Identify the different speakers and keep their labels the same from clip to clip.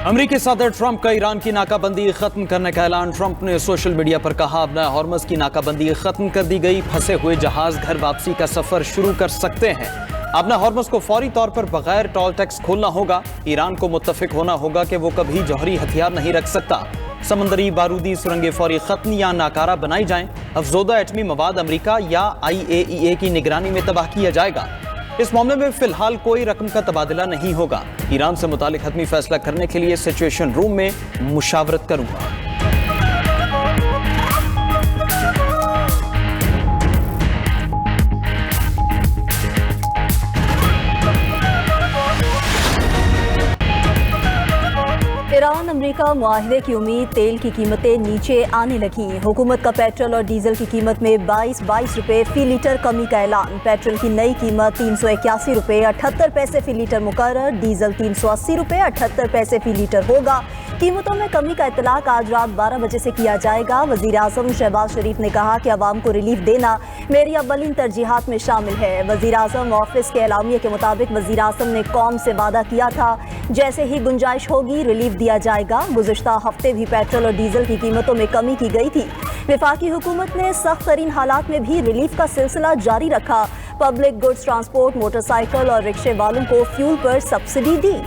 Speaker 1: अमेरिकी सदर ट्रंप का ईरान की नाकाबंदी खत्म करने का ऐलान। ट्रंप ने सोशल मीडिया पर कहा, अब हॉर्मज की नाकाबंदी खत्म कर दी गई, फंसे हुए जहाज घर वापसी का सफर शुरू कर सकते हैं। अब हॉर्मज को फौरी तौर पर बगैर टोल टैक्स खोलना होगा। ईरान को मुत्तफिक होना होगा कि वो कभी जौहरी हथियार नहीं रख सकता। समंदरी बारूदी सुरंगें फौरी खत्म या नाकारा बनाई जाएं। अफजोदा एटमी मवाद अमेरिका या IAEA की निगरानी में तबाह किया जाएगा। इस मामले में फिलहाल कोई रकम का तबादला नहीं होगा। ईरान से मुतालिक हतमी फैसला करने के लिए सिचुएशन रूम में मुशावरत करूंगा।
Speaker 2: ईरान अमेरिका मुआहदे की उम्मीद, तेल की कीमतें नीचे आने लगी। हुकूमत का पेट्रोल और डीजल की कीमत में 22 रुपए फी लीटर कमी का ऐलान। पेट्रोल की नई कीमत 381 रुपए 78 पैसे फी लीटर मुकर्रर, डीजल 380 रुपए 78 पैसे फी लीटर होगा। कीमतों में कमी का इतलाक आज रात 12 बजे से किया जाएगा। वजीर आजम शहबाज शरीफ ने कहा कि अवाम को रिलीफ देना मेरी अव्वलीन तरजीहात में शामिल है। वजीर आजम ऑफिस के एलामिया के मुताबिक वजीर आजम ने कौम से वादा किया था, जैसे ही गुंजाइश होगी रिलीफ दिया जाएगा। गुज़िश्ता हफ्ते भी पेट्रोल और डीजल की कीमतों में कमी की गई थी। वफाकी हुकूमत ने सख्त तरीन हालात में भी रिलीफ का सिलसिला जारी रखा। पब्लिक गुड्स ट्रांसपोर्ट, मोटरसाइकिल और रिक्शे वालों को फ्यूल पर सब्सिडी दी।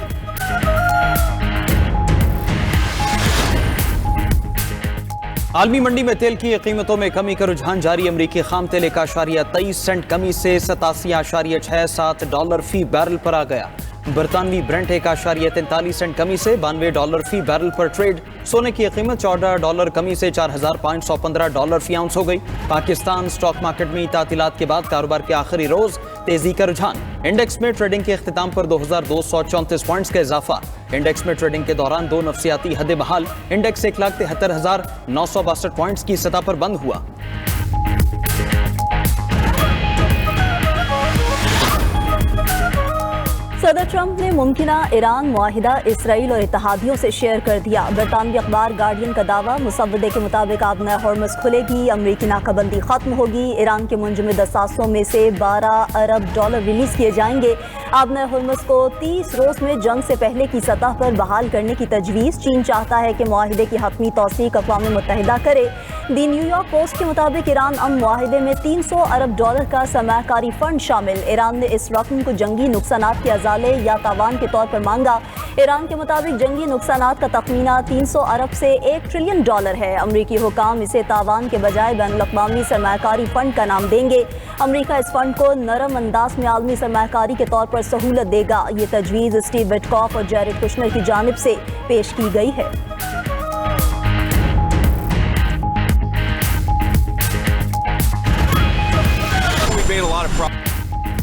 Speaker 1: आलमी मंडी में तेल की कीमतों में कमी का रुझान जारी। अमरीकी खाम तेल 1.23 सेंट कमी से $87.67 फी बैरल पर आ गया। बरतानवी ब्रेंट 1.43 सेंट कमी से $92 फी बैरल पर ट्रेड। सोने की कीमत $14 कमी से $4,515 फी आउंस हो गई। पाकिस्तान स्टॉक मार्केट में तातीलात के बाद कारोबार के आखिरी रोज तेजी का रुझान। इंडेक्स में ट्रेडिंग के अख्तिताम पर 2234 पॉइंट्स का इजाफा। इंडेक्स में ट्रेडिंग के दौरान 2 नफ्सियाती हदें बहाल। इंडेक्स 1,73,962 पॉइंट्स की सतह पर बंद हुआ।
Speaker 2: सदर ट्रंप ने मुमकिना ईरान मुआहिदा इसराइल और इत्तहादियों से शेयर कर दिया। बरतानवी अखबार गार्डियन का दावा, मुसव्वदे के मुताबिक आबना हॉर्मज खुलेगी, अमरीकी नाकाबंदी खत्म होगी। ईरान के मुंजमद असासों में से $12 अरब रिलीज किए जाएंगे। आबना हॉर्मज को 30 रोज में जंग से पहले की सतह पर बहाल करने की तजवीज़। चीन चाहता है कि मुआहिदे की हतमी तौसीक अक़वाम मुत्तहिदा करे। दी न्यूयॉर्क पोस्ट के मुताबिक ईरान अमन मुआहिदे में $300 अरब का सरमायाकारी फंड शामिल। ईरान ने इस रकम को जंगी नुकसानात के अजाले या तावान के तौर पर मांगा। ईरान के मुताबिक जंगी नुकसानात का तखमीना $300 अरब से $1 ट्रिलियन है। अमरीकी हुकाम इसे तावान के बजाय बैनुल-अक़वामी सरमायाकारी फंड का नाम देंगे। अमरीका इस फंड को नरम अंदाज में आलमी सरमायाकारी के तौर पर सहूलत देगा। ये तजवीज़ स्टीव विटकॉफ और जैरेड कुशनर की जानिब से पेश की गई है।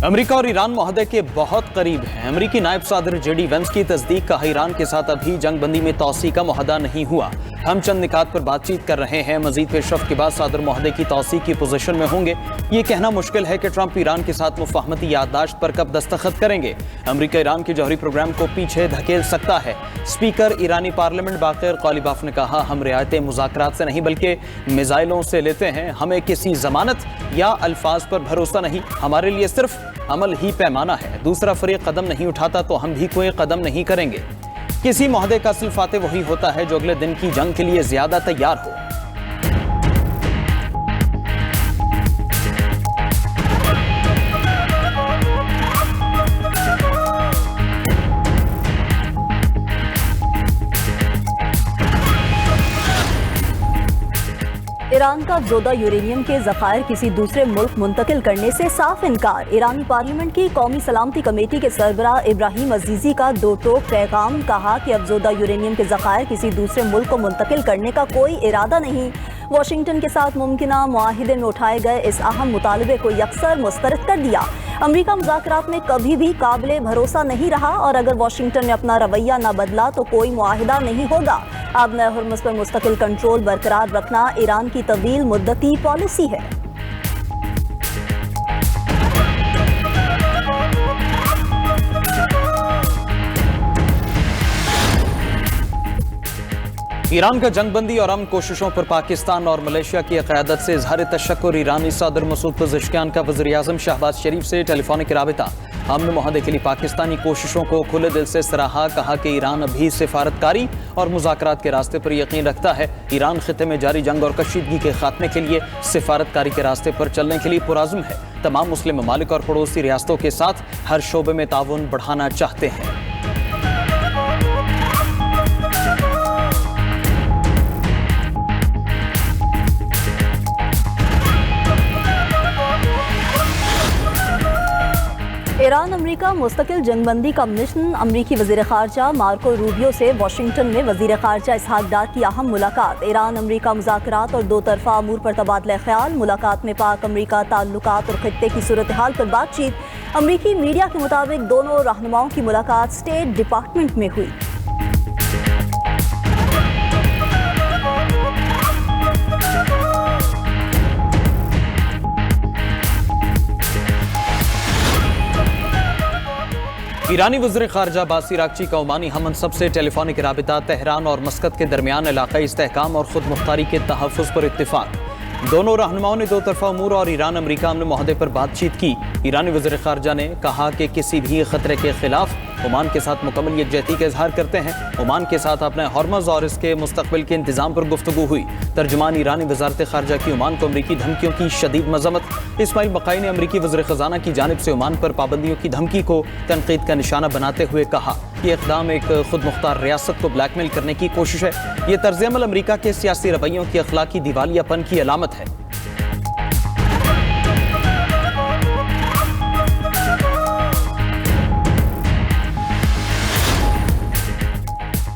Speaker 1: अमेरिका और ईरान मुआहदे के बहुत करीब हैं। अमेरिकी नायब सदर JD वेंस की तस्दीक का ईरान के साथ अभी जंगबंदी में तौसी का मुआहदा नहीं हुआ। हम चंद निकात पर बातचीत कर रहे हैं। मजीद पेशरफ के बाद सदर मुआहदे की तौसी की पोजीशन में होंगे। ये कहना मुश्किल है कि ट्रंप ईरान के साथ मुफाहमती याददाश्त पर कब दस्तखत करेंगे। अमेरिका ईरान के जौहरी प्रोग्राम को पीछे धकेल सकता है। स्पीकर ईरानी पार्लियामेंट बाक़िर क़ालिबाफ ने कहा, हम रियायतें मुज़ाकरात से नहीं बल्कि मिसाइलों से लेते हैं। हमें किसी जमानत या अल्फाज पर भरोसा नहीं, हमारे लिए सिर्फ अमल ही पैमाना है। दूसरा फरीक कदम नहीं उठाता तो हम भी कोई कदम नहीं करेंगे। किसी मुआहदे का असल फाते वही होता है जो अगले दिन की जंग के लिए ज्यादा तैयार हो।
Speaker 2: ईरान का अफजोदा यूरेनियम के ज़खायर किसी दूसरे मुल्क मुंतकिल करने से साफ इनकार। ईरानी पार्लियामेंट की कौमी सलामती कमेटी के सरबराह इब्राहिम अजीज़ी का दो टोक पैगाम। कहा कि अफजोदा यूरेनियम के ज़खायर किसी दूसरे मुल्क को मुंतकिल करने का कोई इरादा नहीं। वाशिंगटन के साथ मुमकिना मुआहिदे में उठाए गए इस अहम मुतालबे को यकसर मुस्तरद कर दिया। अमरीका मुज़ाकरात में कभी भी काबिले भरोसा नहीं रहा और अगर वाशिंगटन ने अपना रवैया न बदला तो कोई मुआहिदा नहीं होगा। आबना हॉर्मज़ पर मुस्तकिल कंट्रोल बरकरार रखना ईरान की तवील मुद्दती पॉलिसी है।
Speaker 1: ईरान का जंगबंदी और अमन कोशिशों पर पाकिस्तान और मलेशिया की क़यादत से इज़हार तशक्कुर। ईरानी सदर मसूद पज़ेश्कियान का वज़ीर आज़म शहबाज शरीफ से टेलीफोनिक राबिता। अमन मुआहदे के लिए पाकिस्तानी कोशिशों को खुले दिल से सराहा। कहा कि ईरान अभी सिफारतकारी और मुज़ाकरात के रास्ते पर यकीन रखता है। ईरान खिते में जारी जंग और कशीदगी के खात्मे के लिए सिफारतकारी के रास्ते पर चलने के लिए पुरअज़्म है। तमाम मुस्लिम ममालिक और पड़ोसी रियासतों के साथ हर शोबे में ताउन बढ़ाना चाहते हैं।
Speaker 2: ईरान अमरीका मुस्तकिल जंगबंदी का मिशन। अमरीकी वज़ीर ख़ारजा मार्को रूबियो से वाशिंगटन में वज़ीर ख़ारजा इसहाक डार की अहम मुलाकात। ईरान अमरीका मुज़ाकरात और दो तरफ़ा अमूर पर तबादला ख्याल। मुलाकात में पाक अमरीका ताल्लुकात और खित्ते की सूरत हाल पर बातचीत। अमरीकी मीडिया के मुताबिक दोनों रहनुमाओं की मुलाकात स्टेट डिपार्टमेंट में हुई।
Speaker 1: ईरानी वज़ीर ख़ारजा बासिर आगची का ओमानी हममनसब से टेलीफोनिक राबिता। तेहरान और मस्कत के दरमियान इलाक़ाई इस्तेहकाम और खुद मुख्तारी के तहफ़्फ़ुज़ पर इत्तिफ़ाक़। दोनों रहनुमाओं ने दो तरफ़ा अमूर और ईरान अमरीका अमन मुआहदे पर बातचीत की। ईरानी वज़ीर ख़ारजा ने कहा कि किसी भी ख़तरे के खिलाफ ओमान के साथ मुकम्मल यकजहती का इजहार करते हैं। ओमान के साथ अपने हॉर्मज़ और इसके मुस्तक़बिल के इंतज़ाम पर गुफ्तगू हुई। तर्जुमान ईरानी वज़ारत ख़ारजा की ओमान को अमरीकी धमकियों की शदीद मज़म्मत। इस्माइल बक़ाई ने अमरीकी वज़ीर ख़ज़ाना की जानिब से ओमान पर पाबंदियों की धमकी को तनक़ीद का निशाना बनाते हुए कहा कि इक़दाम एक खुद मुख्तार रियासत को ब्लैकमेल करने की कोशिश है। ये तर्ज़ अमल अमरीका के सियासी रवैयों की अखलाकी दिवालियापन की अलामत है।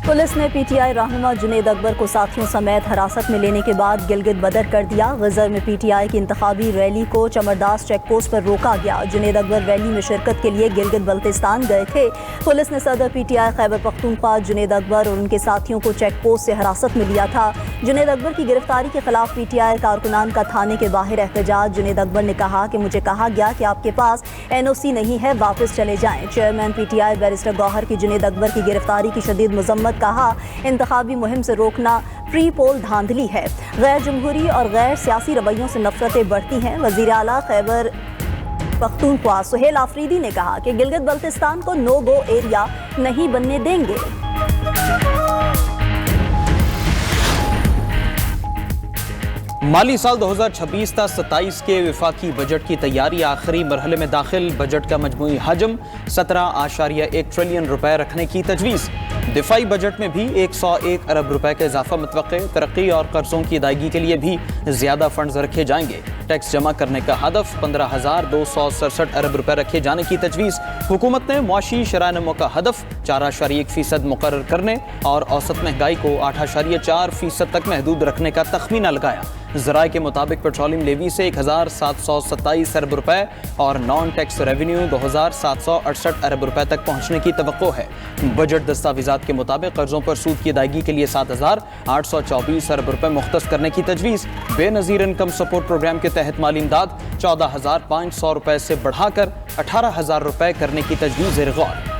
Speaker 2: पुलिस ने पीटीआई रहनुमा जुनेद अकबर को साथियों समेत हिरासत में लेने के बाद गिलगित बदर कर दिया। गज़र में पीटीआई की इंतखाबी रैली को चमरदास चेक पोस्ट पर रोका गया। जुनेद अकबर रैली में शिरकत के लिए गिलगित बल्तिस्तान गए थे। पुलिस ने सदर पीटीआई खैबर पख्तूनख्वा जुनेद अकबर और उनके साथियों को चेक पोस्ट से हिरासत में लिया था। जुनेद अकबर की गिरफ्तारी के खिलाफ पीटीआई कारकुनान का थाने के बाहर एहतजाज। जुनेद अकबर ने कहा कि मुझे कहा गया कि आपके पास NOC नहीं है, वापस चले जाएं। चेयरमैन पीटीआई बैरिस्टर गौहर की जुनेद अकबर की गिरफ्तारी की शदीद मजम्मत। कहा इंतखाबी मुहिम से रोकना प्री पोल धांधली है। गैर जमहूरी और गैर सियासी रवैयों से नफरतें बढ़ती हैं। वज़ीर आला खैबर पख्तूनख्वा सुहेल आफरीदी ने कहा कि गिलगित बल्तिस्तान को नो गो एरिया नहीं बनने देंगे।
Speaker 1: माली साल 2026-27 के विफाकी बजट की तैयारी आखिरी मरहले में दाखिल। बजट का मजमूई हजम 17.1 ट्रिलियन रुपए रखने की तजवीज़। दिफाई बजट में भी 101 अरब रुपए का इजाफा मुतवक्के। तरक्की और कर्जों की अदायगी के लिए भी ज्यादा फंड्स रखे जाएंगे। टैक्स जमा करने का हदफ 15,267 अरब रुपए रखे जाने की तजवीज़। हुकूमत ने मुआशी शरह नमो का हदफ 4.1% मुकर्रर करने और औसत महंगाई को 8.4% तक महदूद रखने का तखमीना लगाया। ज़राए के मुताबिक पेट्रोलियम लेवी से 1,727 अरब रुपए और नॉन टैक्स रेवेन्यू 2,768 अरब रुपए तक पहुंचने की तवक्को है। बजट दस्तावेजात के मुताबिक कर्जों पर सूद की अदायगी के लिए 7,824 अरब रुपए मुख्तस करने की तजवीज़। बेनज़ीर इनकम सपोर्ट प्रोग्राम के तहत माली इमदाद 14,500 रुपए से बढ़ाकर 18,000 रुपए करने की तजवीज़ ज़ेर-ए-गौर।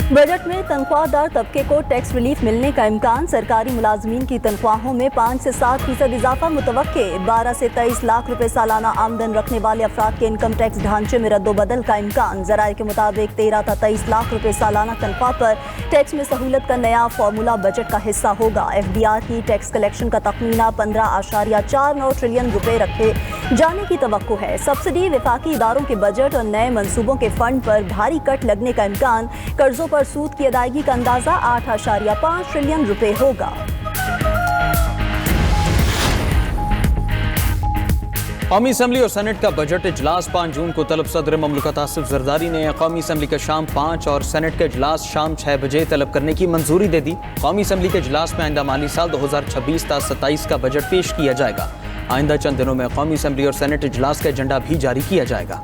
Speaker 2: बजट में तनख्वाहदार तबके को टैक्स रिलीफ मिलने का इम्कान। सरकारी मुलाजमीन की तनख्वाहों में 5 से 7% इजाफा मुतवक्के। 12 से 23 लाख रुपए सालाना आमदन रखने वाले अफराद के इनकम टैक्स ढांचे में रद्दोबदल का इम्कान। ज़राए के मुताबिक 13 से 23 लाख रुपए सालाना तनख्वाह पर टैक्स में सहूलत का नया फार्मूला बजट का हिस्सा होगा। FDR की टैक्स कलेक्शन का तखमीना 15.49 ट्रिलियन रुपए रखे जाने की तवक्को है। सब्सिडी, विफाकी इदारों के बजट और नए मंसूबों के फंड पर भारी कट लगने का इम्कान। कर्जों पर सूद की अदायगी का अंदाजा 8.5 ट्रिलियन रुपए होगा।
Speaker 1: कौमी असम्बली और सेनेट का बजट इजलास 5 जून को तलब सदर ममलकत आसिफ जरदारी ने कौमी असम्बली का शाम 5 और सेनेट का इजलास शाम 6 बजे तलब करने की मंजूरी दे दी। कौमी असम्बली के इजलास में आइंदा माली साल 2026-27 का बजट पेश किया जाएगा। आइंदा चंद दिनों में कौमी असम्बली और सेनेट इजलास का एजेंडा भी जारी किया जाएगा।